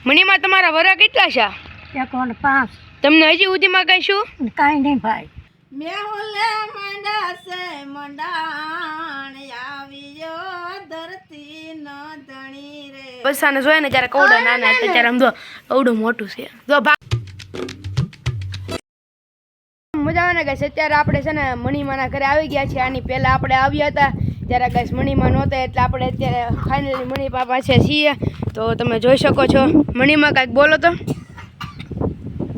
મણીમાં તમારા વરા કેટલા છે? 1.5. તમને હજી સુધીમાં કઈ શું? કાંઈ નહીં ભાઈ. મેહુલે મંડાસે મંડાણ આવ્યો ધરતી ન ધણી રે. બસાને જોયે ને ત્યારે કવડો નાના હતા ત્યારે આમ જો અવડું મોટું છે. જો મજા આવે ને ગાઈસ. અત્યારે આપણે છે ને મણીમાના ઘરે આવી ગયા છીએ. આની પહેલા આપણે આવ્યા હતા ત્યારે ગાઈસ મણીમાં નહોતા એટલે આપણે અત્યારે ફાઇનલી મણીપા પાસે છીએ. તો તમે જોઈ શકો છો. મણીમાં કાંઈક બોલો તો.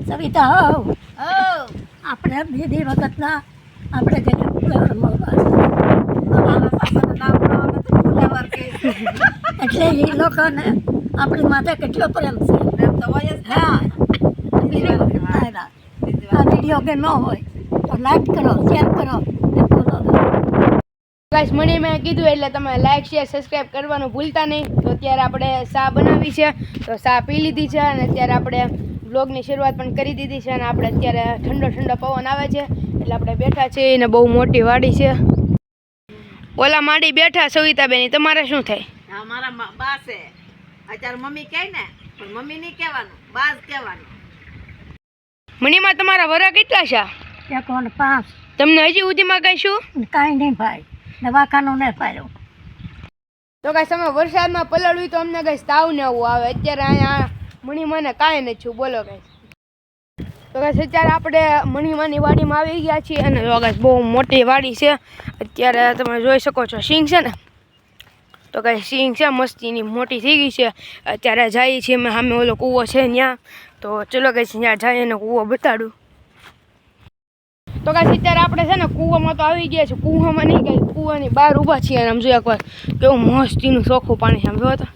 સવિતા હો આપણે બીજી વખતના આપણે એટલે એ લોકોને આપણી માથે કેટલો પ્રેમ છે. હા આ વિડીયો કે ન હોય તો લાઈક કરો, શેર કરો ને ફોલો કરો. ગાઈસ મણીમાં કીધું એટલે તમે લાઈક શેર સબસ્ક્રાઈબ કરવાનું ભૂલતા નહીં. તો અત્યારે આપણે ચા બનાવી છે તો ચા પી લીધી છે અને અત્યારે આપણે વ્લોગની શરૂઆત પણ કરી દીધી છે અને આપણે અત્યારે ઠંડો ઠંડો પવન આવે છે એટલે આપણે બેઠા છીએ. એને બહુ મોટી વાડી છે. ઓલા માડી બેઠા સવિતાબેન. તમારે શું થાય? હા મારા બા છે. અત્યારે મમ્મી કહે ને પણ મમ્મી નહીં કહેવાનું, બા જ કહેવાનું. મણીમાં તમારા વરા કેટલા છે? 1.5. તમને હજી સુધીમાં કઈ શું? કાંઈ નહીં ભાઈ. દવાખાનું નહીં પાડ્યું. તો કાંઈ સમય વરસાદમાં પલળવી તો અમને કઈ તાવ ને આવું આવે. અત્યારે અહીંયા મણીમાને કાંઈ નથી છું. બોલો કઈ. તો કઈ અત્યારે આપણે મણીમાની વાડીમાં આવી ગયા છીએ અને કઈ બહુ મોટી વાડી છે. અત્યારે તમે જોઈ શકો છો સિંગ છે ને તો કઈ સિંગ છે મસ્તીની મોટી થઈ ગઈ છે. અત્યારે જઈએ છીએ અમે સામે ઓલો કૂવો છે ત્યાં. તો ચલો કઈ ત્યાં જઈએ અને કૂવો બતાડું. તો કાંઈ અત્યારે આપણે છે ને કૂવામાં તો આવી ગયા છે. કૂવામાં નહીં કાંઈ કૂવાની બહાર ઊભા છીએ અને આમ જોઈએ એકવાર કેવું મસ્તીનું ચોખ્ખું પાણી છે. આમ જોવો તો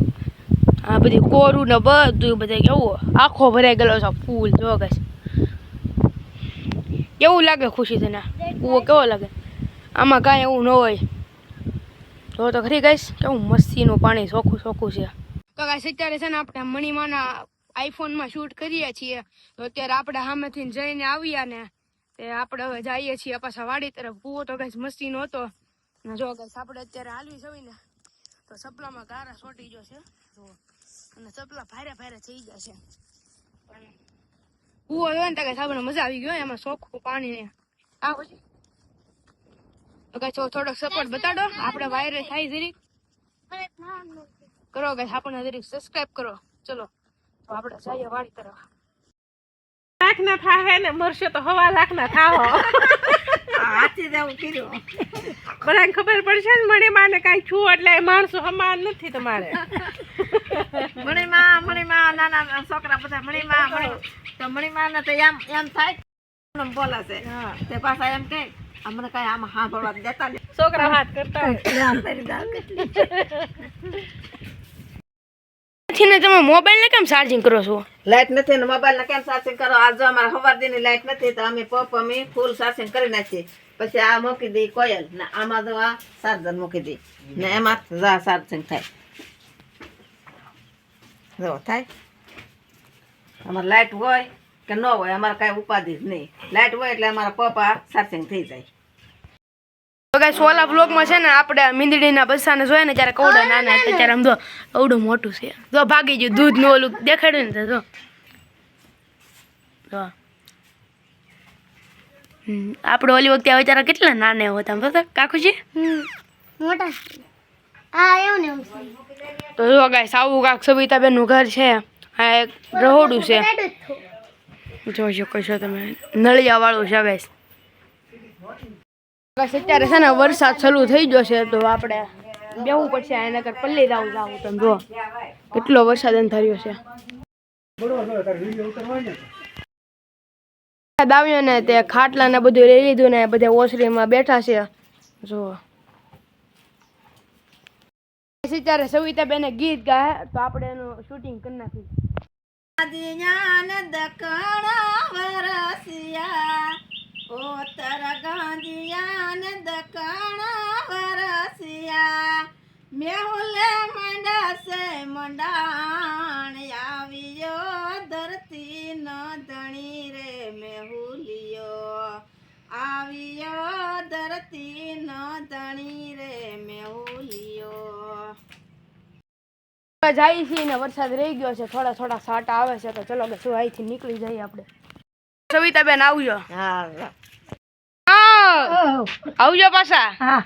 આ બધી કોરું ને બધું બધા કેવું આખો ભરાઈ ગયેલો છે ફૂલ. જો કઈ કેવું લાગે ખુશી થઈને? કૂવો કેવો લાગે? આમાં કાંઈ એવું ન હોય. જો તો ખરી ગઈશ કેવું મસ્તીનું પાણી ચોખ્ખું ચોખ્ખું છે. તો કાંઈ અત્યારે છે ને આપણે મણીમાના આઈફોનમાં શૂટ કરીએ છીએ. તો અત્યારે આપણે સામેથી જઈને આવ્યા ને તે આપણે હવે જઈએ છીએ પાછા વાડી તરફ. કૂવો તો કઈ મસ્તીનો હતો ને જો કઈ આપણે અત્યારે હાલવી જવી ને તો સપલામાં ગારા સોટી જશે અને સપલા ભારે ભારે થઈ જશે. કૂવો હોય ને તો કઈ આપણે મજા આવી ગયો એમાં ચોખ્ખું પાણી ને આ પછી તો કઈ થોડોક સપોર્ટ બતાડો. આપણે વાયરે થાય જરીક કરો કઈ આપણને જરીક સબસ્ક્રાઈબ કરો. ચલો તો આપણે જઈએ વાડી તરફ. લાખ ના થાહે ને મરશે તો 1.5 લાખ ના થાહો. હાથી દેવું કર્યું. બધાને ખબર પડશે ને મણીમાં ને કાંઈ છું એટલે માણસો સમાન નથી તમારે. મણીમાં નાના છોકરા બધા મણીમાં તો મણીમાં ને તો એમ થાય બોલાશે તે પાછા એમ કે અમને કઈ આમાં સાંભળવા દેતા નહીં. છોકરા હાથ કરતા ને તમે મોબાઈલ ને કેમ ચાર્જિંગ કરો છો? લાઈટ નથી ને મોબાઈલ ને કેમ ચાર્જિંગ કરો? આજે અમારે સવાર દી લાઈટ નથી તો અમે અમે ફૂલ ચાર્જિંગ કરી નાખીએ. પછી આ મૂકી દઈ કોયલ ને આમાં તો આ ચાર્જર મૂકી દઈ ને એમાં ચાર્જિંગ થાય. જો થાય અમારે લાઈટ હોય કે ન હોય અમારે કાંઈ ઉપાધિ જ નહીં. લાઈટ હોય એટલે અમારા પપ્પા ચાર્જિંગ થઈ જાય. તો ગાઈસ ઓલા બ્લોગમાં છે ને આપણે મીંદડીના બચ્ચાને જોઈએ ને ત્યારે કવડા નાના હતા ત્યારે આમ જો અવડું મોટું છે. જો ભાગી ગયું દૂધ નું ઓલું દેખાડ્યું ને તો આપણે ઓલી વખતે આવે ત્યારે કેટલા નાના હતા આમ તો કાકુજી મોટા હા એવું ને. તો જો ગાઈસ આવું કાક સવિતાબેન નું ઘર છે. આ એક રહોડું છે જોઈ શકો છો તમે. નળિયા વાળું છે ગાઈસ. અત્યારે છે ને વરસાદ ચાલુ થઈ ગયો છે તો આપણે બેવું પડશે. એના કર પલ્લી જવું તમે જો કેટલો વરસાદ અંધાર્યો છે. દાવ્યો ને તે ખાટલા ને બધું લઈ લીધું ને બધા ઓસરીમાં બેઠા છે. જો અત્યારે સવિતાબેને ગીત ગાય તો આપણે એનું શૂટિંગ કરી નાખ્યું. ઓતર ગાંધિયાન દકણા વરસિયા મેહુલે મંડાસે મંડાણ આવ્યો ધરતી ન ધણી રે મેહુલિયો આવ્યો ધરતી ન ધણી રે મેહુલિયો. ગાય જાય છે ને વરસાદ રહી ગયો છે, થોડા થોડા સાટા આવે છે, તો ચલો ગાઈસ અહીંથી નીકળી જઈએ આપણે. સવિતાબેન આવજો. હા આવજો પાછા. હા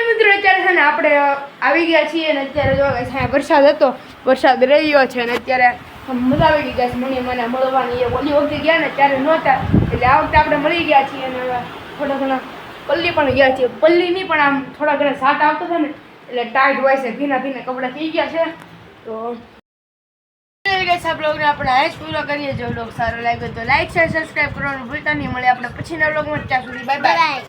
મિત્રો અત્યારે છે ને આપણે આવી ગયા છીએ ને અત્યારે જો ગાઈસ અહીંયા વરસાદ હતો, વરસાદ રહ્યો છે ને અત્યારે મજા આવી ગઈ ગાઈસ મને મળવાની. એ ઓલી વખતે ગયા ને ત્યારે નહોતા, એટલે આ વખતે આપણે મળી ગયા છીએ અને થોડા ઘણા પલ્લી પણ ગયા છીએ. પલ્લી નહીં પણ આમ થોડા ઘણા સાટ આવતો છે ને એટલે ટાઈટ હોય છે, ભીના ભીના કપડાં થઈ ગયા છે. તો ગાઈસ આ બ્લોગને આપણે આજ પૂરો કરીએ. જો બ્લોગ સારો લાગ્યો તો લાઈક શેર સબસ્ક્રાઈબ કરવાનું ભૂલતા નહીં. મળે આપણે પછીના બ્લોગમાં. ત્યાં સુધી બાય બાય.